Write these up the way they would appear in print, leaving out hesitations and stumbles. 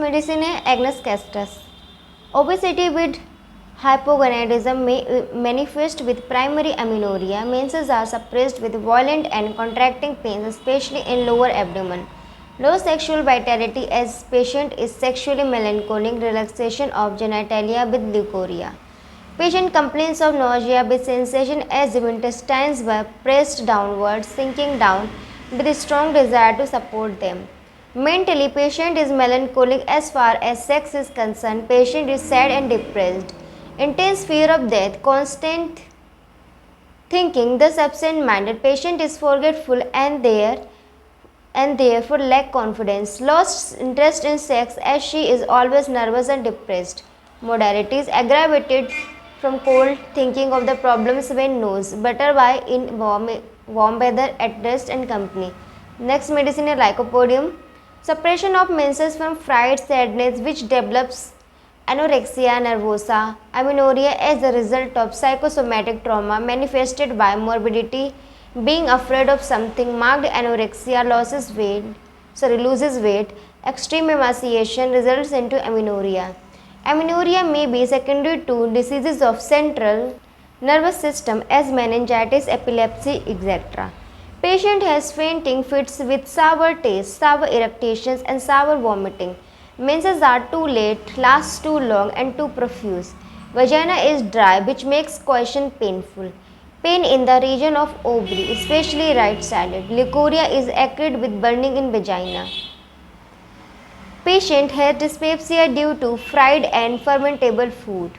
medicine है Agnus castus. Obesity with hypogonadism may manifest with primary amenorrhea. Menses are suppressed with violent and contracting pains, especially in lower abdomen. Low sexual vitality as patient is sexually melancholic, relaxation of genitalia with leukorrhea. Patient complains of nausea with sensation as if intestines were pressed downwards, sinking down with a strong desire to support them. Mentally, patient is melancholic as far as sex is concerned. Patient is sad and depressed. Intense fear of death, constant thinking, thus absent-minded. Patient is forgetful and therefore lack confidence. Lost interest in sex as she is always nervous and depressed. Modalities aggravated from cold, thinking of the problems when knows, better by in warm weather at rest and company. Next medicine is Lycopodium. Suppression of menses from fright, sadness which develops anorexia nervosa, amenorrhea as a result of psychosomatic trauma manifested by morbidity, being afraid of something, marked anorexia loses weight, extreme emaciation results into amenorrhea. Amenorrhea may be secondary to diseases of central nervous system as meningitis, epilepsy, etc. Patient has fainting fits with sour taste, sour eructations and sour vomiting. Menses are too late, last too long and too profuse. Vagina is dry which makes coition painful. Pain in the region of ovary, especially right-sided. Leukorrhea is acrid with burning in vagina. Patient has dyspepsia due to fried and fermentable food.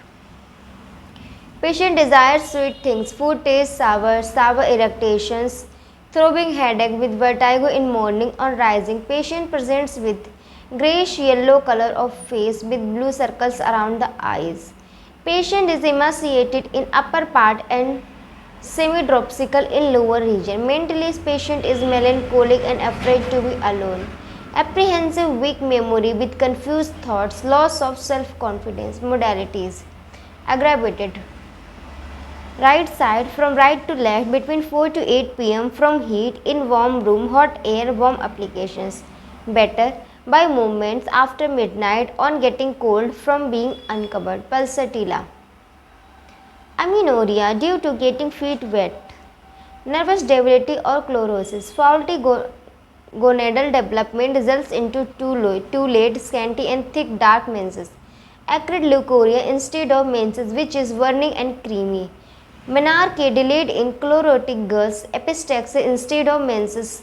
Patient desires sweet things. Food tastes sour, sour eructations, throbbing headache with vertigo in morning on rising. Patient presents with greyish yellow color of face with blue circles around the eyes. Patient is emaciated in upper part and semi-dropsical in lower region. Mentally, patient is melancholic and afraid to be alone. Apprehensive, weak memory with confused thoughts, loss of self-confidence. Modalities aggravated. Right side from right to left between 4 to 8 pm from heat in warm room, hot air, warm applications. Better by movements after midnight on getting cold from being uncovered. Pulsatilla. Amenorrhea due to getting feet wet. Nervous debility or chlorosis. Faulty gonadal development results into too late, scanty and thick dark menses. Acrid leukorrhea instead of menses which is burning and creamy. Menarche delayed in chlorotic gus, epistaxis instead of menses,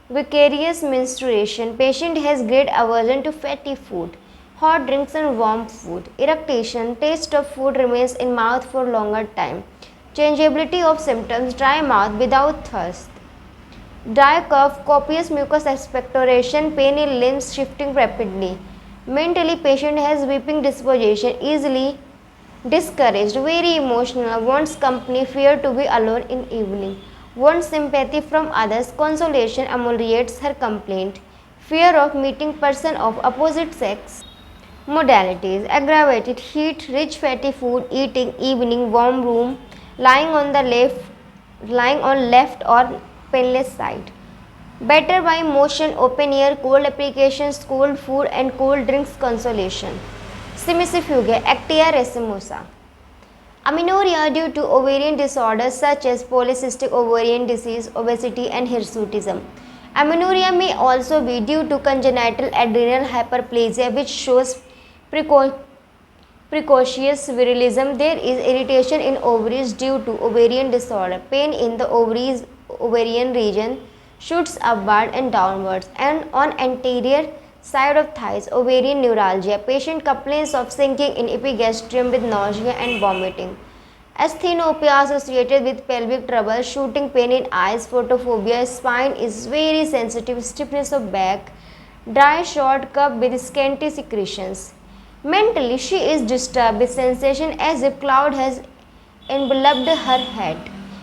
vicarious menstruation. Patient has great aversion to fatty food, hot drinks and warm food. Eructation, taste of food remains in mouth for longer time. Changeability of symptoms, dry mouth without thirst. Dry cough, copious mucus expectoration, pain in limbs shifting rapidly. Mentally, patient has weeping disposition, easily discouraged, very emotional, wants company, fear to be alone in evening, wants sympathy from others, consolation ameliorates her complaint, fear of meeting person of opposite sex. Modalities aggravated heat, rich fatty food, eating, evening, warm room, lying on left or painless side. Better by motion, open air, cold applications, cold food and cold drinks, consolation. Semicifuge, Actia racemosa. Amenorrhea due to ovarian disorders such as polycystic ovarian disease, obesity and hirsutism. Amenorrhea may also be due to congenital adrenal hyperplasia which shows precocious virilism. There is irritation in ovaries due to ovarian disorder. Pain in the ovarian region shoots upward and downwards and on anterior side of thighs, ovarian neuralgia. Patient complains of sinking in epigastrium with nausea and vomiting. Asthenopia associated with pelvic trouble, shooting pain in eyes, photophobia. Spine is very sensitive, stiffness of back, dry short cup with scanty secretions. Mentally, she is disturbed with sensation as if cloud has enveloped her head.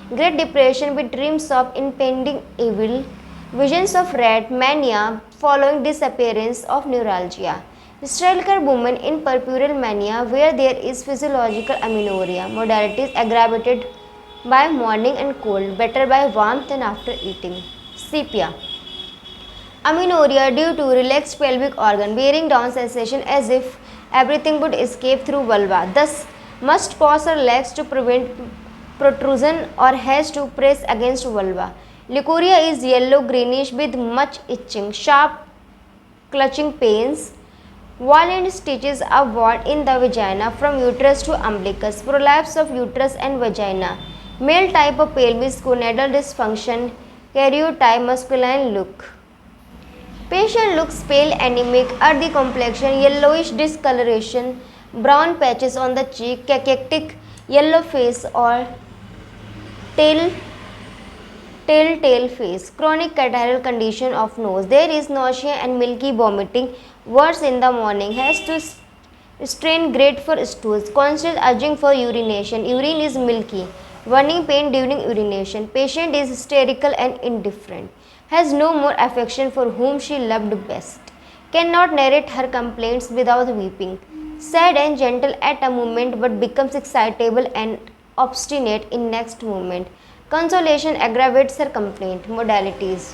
Great depression with dreams of impending evil, visions of rat, mania following disappearance of neuralgia. Strelker woman in purpureal mania where there is physiological amenorrhea. Modalities aggravated by morning and cold, better by warmth and after eating. Sepia. Amenorrhea due to relaxed pelvic organ bearing down sensation as if everything would escape through vulva. Thus, must pause or relax to prevent protrusion or has to press against vulva. Leukorrhea is yellow greenish with much itching, sharp clutching pains, violent stitches upward in the vagina from uterus to umbilicus, prolapse of uterus and vagina, male type of pelvis, gonadal dysfunction, karyotype masculine look. Patient looks pale, anemic, earthy complexion, yellowish discoloration, brown patches on the cheek, cachectic, yellow face or tail telltale face, chronic catarrhal condition of nose. There is nausea and milky vomiting, worse in the morning, has to strain great for stools, constant urging for urination, urine is milky, burning pain during urination, patient is hysterical and indifferent, has no more affection for whom she loved best, cannot narrate her complaints without weeping, sad and gentle at a moment but becomes excitable and obstinate in next moment. Consolation aggravates her complaint. Modalities: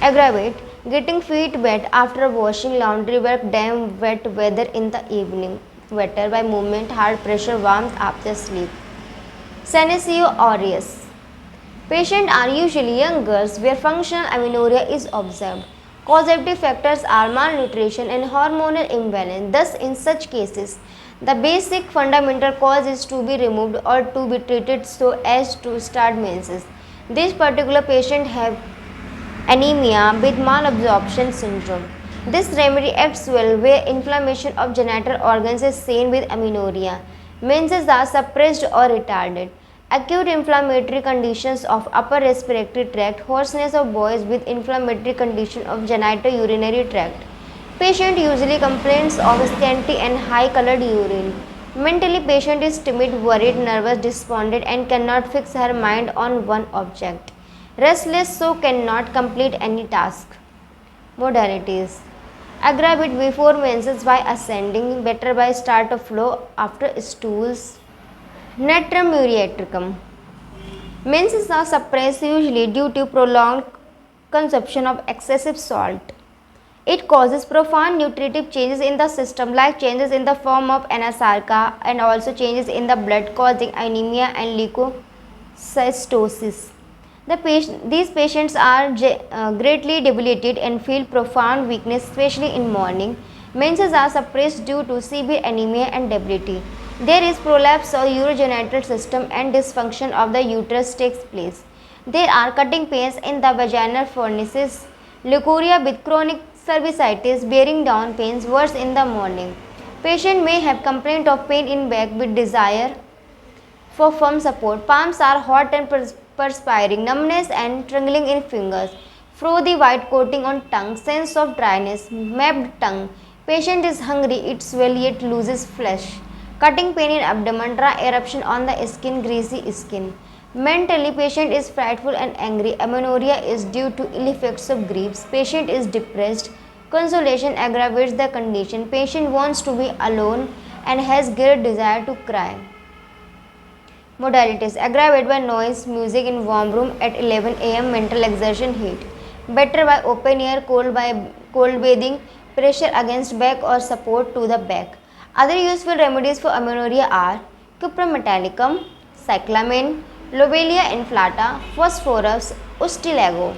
aggravate, getting feet wet after washing, laundry work, damp wet weather in the evening, wetter by movement, hard pressure, warmth after sleep. Senesceo aureus. Patients are usually young girls where functional amenorrhea is observed. Causative factors are malnutrition and hormonal imbalance. Thus, in such cases, the basic fundamental cause is to be removed or to be treated so as to start menses. This particular patient have anemia with malabsorption syndrome. This remedy acts well where inflammation of genital organs is seen with amenorrhea. Menses are suppressed or retarded. Acute inflammatory conditions of upper respiratory tract, hoarseness of voice with inflammatory condition of genitourinary tract. Patient usually complains of scanty and high colored urine. Mentally, patient is timid, worried, nervous, despondent and cannot fix her mind on one object. Restless, so cannot complete any task. Modalities: aggravate before menses by ascending, better by start of flow after stools. Natrum muriaticum. Menses are suppressed usually due to prolonged consumption of excessive salt. It causes profound nutritive changes in the system like changes in the form of anasarca and also changes in the blood causing anemia and leukocytosis. These patients are greatly debilitated and feel profound weakness especially in morning. Menses are suppressed due to severe anemia and debility. There is prolapse of urogenital system and dysfunction of the uterus takes place. There are cutting pains in the vaginal furnaces. Leukorrhea with chronic cervicitis bearing down pains worse in the morning. Patient may have complaint of pain in back with desire for firm support. Palms are hot and perspiring, numbness and tingling in fingers. Frothy white coating on tongue, sense of dryness, mapped tongue. Patient is hungry, eats well yet loses flesh. Cutting pain in abdomen, dry eruption on the skin, greasy skin. Mentally, patient is frightful and angry. Amenorrhea is due to ill effects of griefs. Patient is depressed. Consolation aggravates the condition. Patient wants to be alone and has great desire to cry. Modalities: aggravate by noise, music in warm room at 11 am, mental exertion, heat. Better by open air, cold by cold bathing, pressure against back or support to the back. Other useful remedies for amenorrhea are cuprum metallicum, cyclamen, Lobelia inflata, Phosphorus, Ustilago.